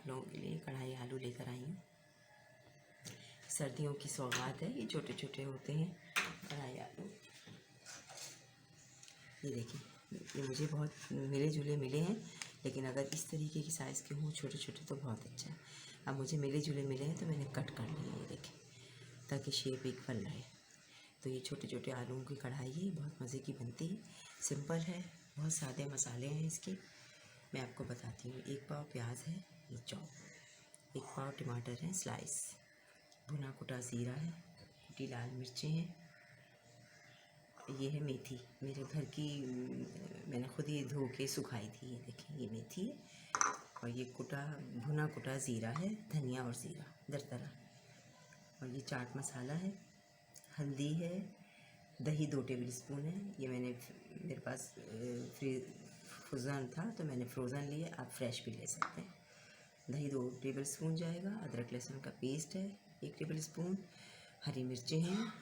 आप लोगों के लिए कढ़ाई आलू लेकर आई हूँ। सर्दियों की सौगात है, ये छोटे छोटे होते हैं कढ़ाई आलू। ये देखिए, ये मुझे बहुत मिले जुले मिले हैं, लेकिन अगर इस तरीके की साइज़ के हों छोटे छोटे तो बहुत अच्छा है। अब मुझे मिले जुले मिले हैं तो मैंने कट कर लिए, ये देखिए, ताकि शेप एक बन रहे। तो ये छोटे छोटे आलूओं की कढ़ाई है, बहुत मज़े की बनती है, सिंपल है, बहुत सादे मसाले हैं इसके। मैं आपको बताती हूँ। 1 पाव प्याज है, ये चॉप, 1 पाव टमाटर है स्लाइस, भुना कुटा ज़ीरा है, कुटी लाल मिर्चें हैं, ये है मेथी, मेरे घर की, मैंने खुद ही धो के सुखाई थी। ये देखिए, ये मेथी है, और ये भुना कुटा ज़ीरा है, धनिया और ज़ीरा दरदरा, और ये चाट मसाला है, हल्दी है, दही 2 टेबल स्पून है। ये मेरे पास फ्रोज़न था तो मैंने फ्रोज़न लिए, आप फ्रेश भी ले सकते हैं। दही 2 टेबल स्पून जाएगा। अदरक लहसुन का पेस्ट है 1 टेबल स्पून। हरी मिर्चें हैं,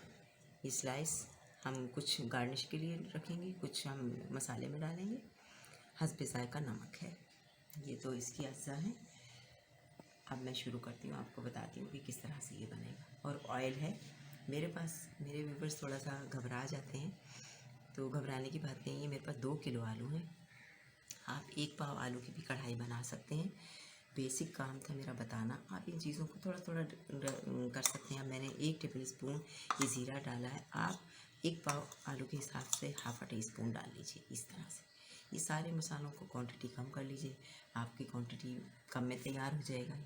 ये स्लाइस, हम कुछ गार्निश के लिए रखेंगे, कुछ हम मसाले में डालेंगे। हस्बे ज़ायक़ा नमक है। ये तो इसकी अज्जा है। अब मैं शुरू करती हूँ, आपको बताती हूँ कि किस तरह से ये बनेगा। और ऑयल है मेरे पास। मेरे व्यूवर्स थोड़ा सा घबरा जाते हैं, तो घबराने की बात नहीं है। मेरे पास 2 किलो आलू हैं, आप 1 पाव आलू की भी कढ़ाई बना सकते हैं। बेसिक काम था मेरा बताना, आप इन चीज़ों को थोड़ा थोड़ा कर सकते हैं। मैंने 1 टेबल स्पून ये ज़ीरा डाला है, आप 1 पाव आलू के हिसाब से ½ टी स्पून डाल लीजिए। इस तरह से ये सारे मसालों को क्वांटिटी कम कर लीजिए, आपकी क्वांटिटी कम में तैयार हो जाएगा।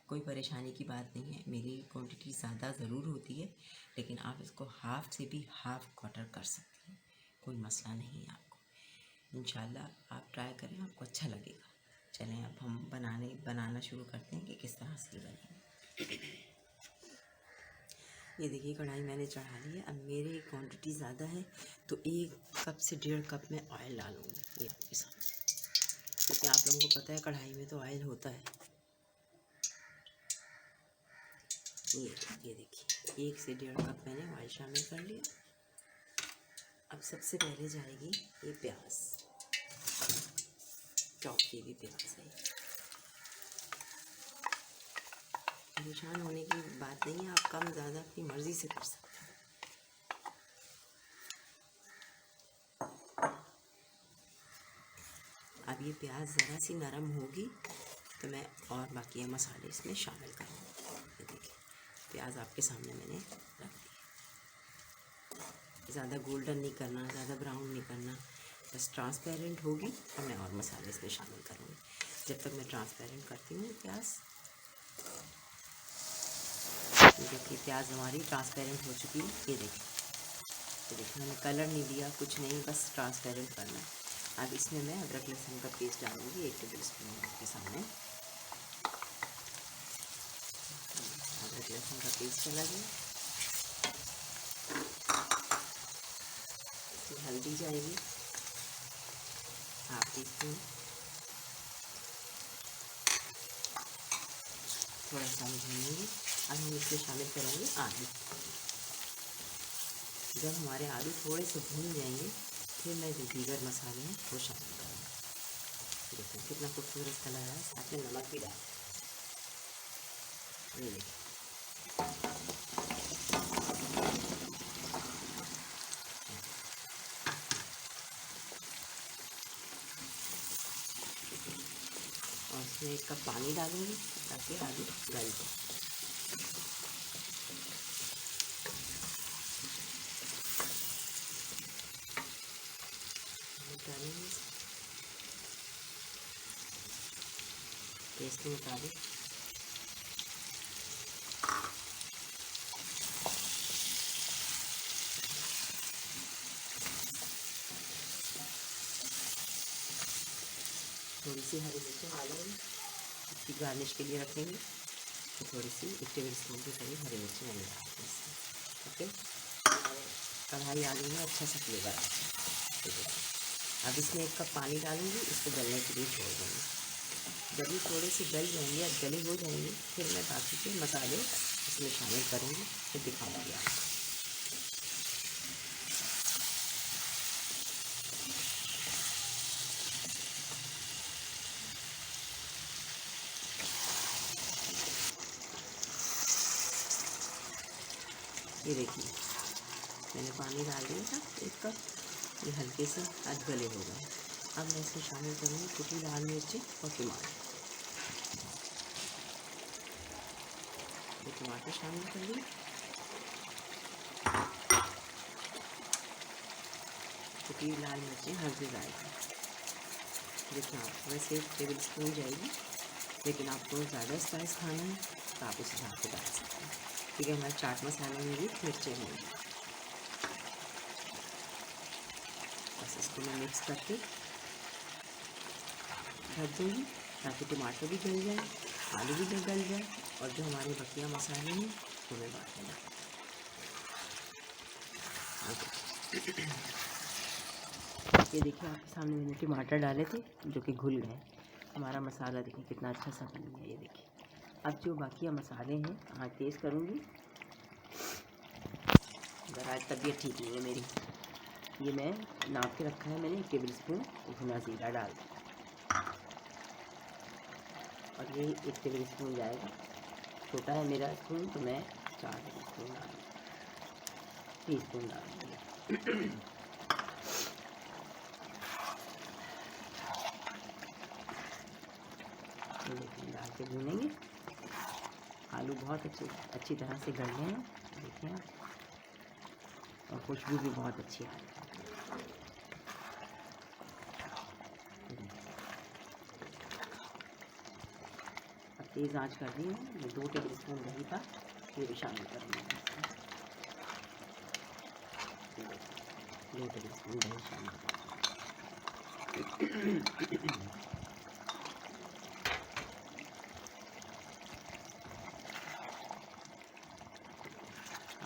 कोई परेशानी की बात नहीं है, मेरी क्वांटिटी ज़्यादा ज़रूर होती है, लेकिन आप इसको हाफ़ से भी हाफ़ क्वार्टर कर सकते हैं, कोई मसला नहीं है आपको। इंशाल्लाह आप ट्राई करें, आपको अच्छा लगेगा। चलें अब हम बनाना शुरू करते हैं कि किस तरह से बनेंगे। ये देखिए, कढ़ाई मैंने चढ़ा ली है। अब मेरी क्वांटिटी ज़्यादा है तो 1 कप से 1.5 कप में ऑयल डालूँगी ये आपके साथ, क्योंकि आप लोगों को पता है कढ़ाई में तो ऑयल होता है। ये देखिए, 1 से 1.5 कप मैंने ऑयल शामिल कर लिया। अब सबसे पहले जाएगी ये प्याज, चॉप की भी प्याज है। परेशान होने की बात नहीं है, आप कम ज़्यादा अपनी मर्ज़ी से कर सकते हैं। अब ये प्याज ज़रा सी नरम होगी तो मैं और बाकी मसाले इसमें शामिल करूँगी। ये देखिए, प्याज आपके सामने मैंने रख दी। ज़्यादा गोल्डन नहीं करना, ज़्यादा ब्राउन नहीं करना, बस ट्रांसपेरेंट होगी तो मैं और मसाले इसमें शामिल करूँगी। जब तक मैं ट्रांसपेरेंट करती हूँ प्याज, ये देखिए प्याज हमारी ट्रांसपेरेंट हो चुकी है। ये देखिए मैंने कलर नहीं दिया, कुछ नहीं, बस ट्रांसपेरेंट करना है। अब इसमें मैं अदरक लहसुन का पेस्ट डालूँगी 1 टेबल स्पून के सामने। अदरक लहसुन का पेस्ट चला गया। इसमें हल्दी जाएगी ½ टी स्पून, थोड़ा सा भूनेंगे। अब हम इसमें शामिल करेंगे आलू। जब हमारे आलू थोड़े से भून जाएंगे फिर मैं जो दीगर मसाले हैं वो शामिल करूँगी। देखो कितना खूबसूरत कलर है, साथ में नमक भी डाल। ये देखिए, और इसमें 1 कप पानी डालूँगी ताकि आलू गल जाए। डालेंगे टेस्ट के मुताबिक। थोड़ी सी हरी मिर्चें डालेंगे, इसकी गार्निश के लिए रखेंगे, तो थोड़ी सी 1 टेबल स्पून के करीब हरी मिर्चें मैंने डाली इसमें। ओके, कढ़ाई आलू में अच्छा सा फ्लेवर आता है। ठीक है, अब इसमें 1 कप पानी डालूँगी, इसको गलने के लिए छोड़ दूँगी। जब ये थोड़े से गल जाएंगे या गले हो जाएंगे फिर मैं बाकी के मसाले इसमें शामिल करूँगी, फिर दिखाऊँगी आपको। ये देखिए मैंने पानी डाल दिया था 1 कप, ये हल्के से आज गले हो गए। अब मैं इसमें शामिल करूँगी कुटी लाल मिर्ची और टमाटर। ये टमाटर शामिल कर ली, कुटी लाल मिर्ची हल्दी डालती। देखिए आप वैसे 1 टेबल स्पून जाएगी, लेकिन आपको ज़्यादा स्पाइस खाना है तो आप उस हिसाब से डाल सकते हैं, क्योंकि हमारे चाट मसाले में भी मिर्चें होंगी। बस इसको मैं मिक्स करके ढक दूँगी ताकि टमाटर भी गल जाए, आलू भी गल जाए, और जो हमारे बकिया मसाले हैं वो मैं डाल दूँगी। ये देखिए आपके सामने मैंने टमाटर डाले थे जो कि घुल गए। हमारा मसाला देखिए कितना अच्छा सा बन गया। ये देखिए अब जो बाकी मसाले हैं आज तेज़ करूँगी। अगर आज तबीयत ठीक नहीं है मेरी, ये मैं नाप के रखा है मैंने 1 टेबल स्पून भुना जीरा डाल दिया, और ये 1 टेबल स्पून जाएगा। छोटा है मेरा स्पून तो मैं 4 टेबल स्पून टी स्पून डाल दूँगी। डाल के भूनेंगे। आलू बहुत अच्छी तरह से गल गए हैं, देखिए आप, और खुशबू भी बहुत अच्छी आ रही है। अब तेज़ आंच कर दी है। ये 2 टेबल स्पून दही था, ये भी शामिल करूँगी। 2 टेबल स्पून दही शामिल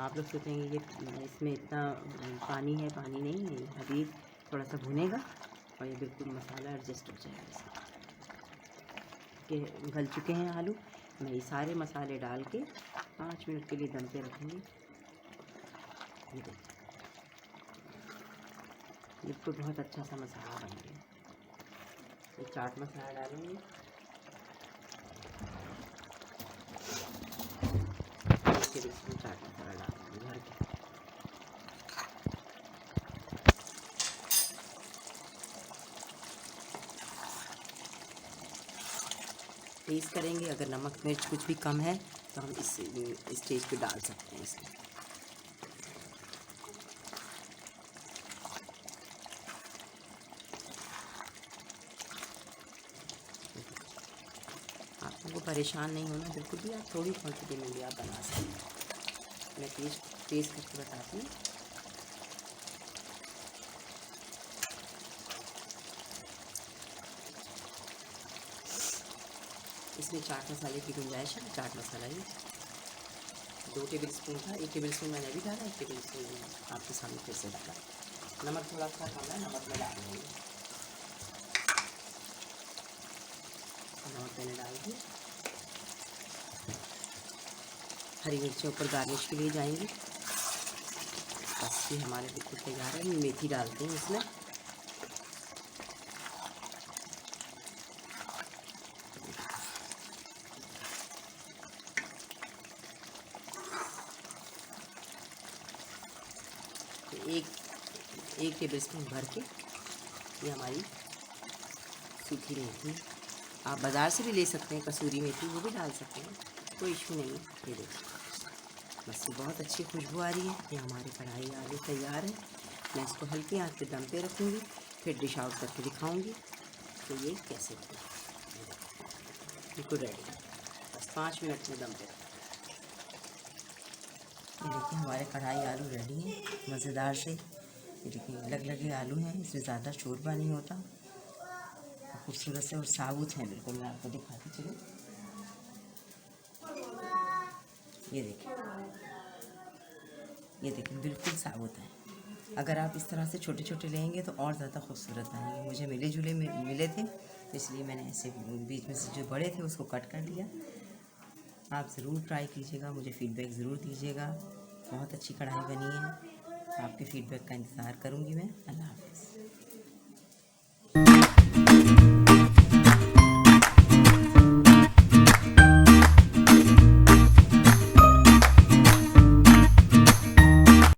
आप लोग सोचेंगे ये इसमें इतना पानी है, पानी नहीं है, अभी थोड़ा सा भुनेगा और ये बिल्कुल मसाला एडजस्ट हो जाएगा इसका। कि गल चुके हैं आलू, मैं ये सारे मसाले डाल के 5 मिनट के लिए दम पे रखूँगी। ये देखिए बिल्कुल बहुत अच्छा सा मसाला बन गया। ये चाट मसाला डालेंगे, चाट मसाला डालेंगे भर के। टेस्ट करेंगे, अगर नमक मिर्च कुछ भी कम है तो हम इस स्टेज पे डाल सकते हैं इसमें। आप लोगों को परेशान नहीं होना बिल्कुल भी, आप थोड़ी क्वांटिटी में भी आप बना सकते हैं। मैं टेस्ट करके बताती हूँ। इसमें चाट मसाले की गुंजाइश है। चाट मसाला ही 2 टेबल स्पून था, 1 टेबल स्पून मैंने अभी डाला, 1 टेबल स्पून आपके सामने फिर से डाला। नमक थोड़ा सा कम है, नमक मैं डाल दूँगी। नमक मैंने डाल दी। हरी मिर्ची ऊपर गार्निश के लिए जाएंगी। बस ये हमारे बिल्कुल तैयार है। मेथी डालते हैं इसमें। तो एक टेबल स्पून भर के ये हमारी सूखी मेथी, आप बाज़ार से भी ले सकते हैं, कसूरी मेथी वो भी डाल सकते हैं, कोई इशू नहीं है। ये देखिए बस ये बहुत अच्छी खुशबू आ रही है। ये हमारे कढ़ाई आलू तैयार है। मैं इसको हल्की आंच पे दम पे रखूँगी, फिर डिश आउट करके दिखाऊँगी तो ये कैसे बनेगा। बिल्कुल रेडी, बस 5 मिनट में दम पे। ये देखिए हमारे कढ़ाई आलू रेडी हैं, मज़ेदार से। ये देखिए अलग लगे आलू हैं, इसमें ज़्यादा शोरबा नहीं होता, खूबसूरत से और साबुत हैं बिल्कुल। मैं आपको दिखाती चलूँ। ये देखिए बिल्कुल साबुत है। अगर आप इस तरह से छोटे छोटे लेंगे तो और ज़्यादा खूबसूरत बनेंगे। मुझे मिले जुले मिले थे, इसलिए मैंने ऐसे बीच में से जो बड़े थे उसको कट कर लिया। आप ज़रूर ट्राई कीजिएगा, मुझे फ़ीडबैक ज़रूर दीजिएगा। बहुत अच्छी कढ़ाई बनी है। आपके फ़ीडबैक का इंतज़ार करूँगी मैं। अल्लाह हाफ़िज़।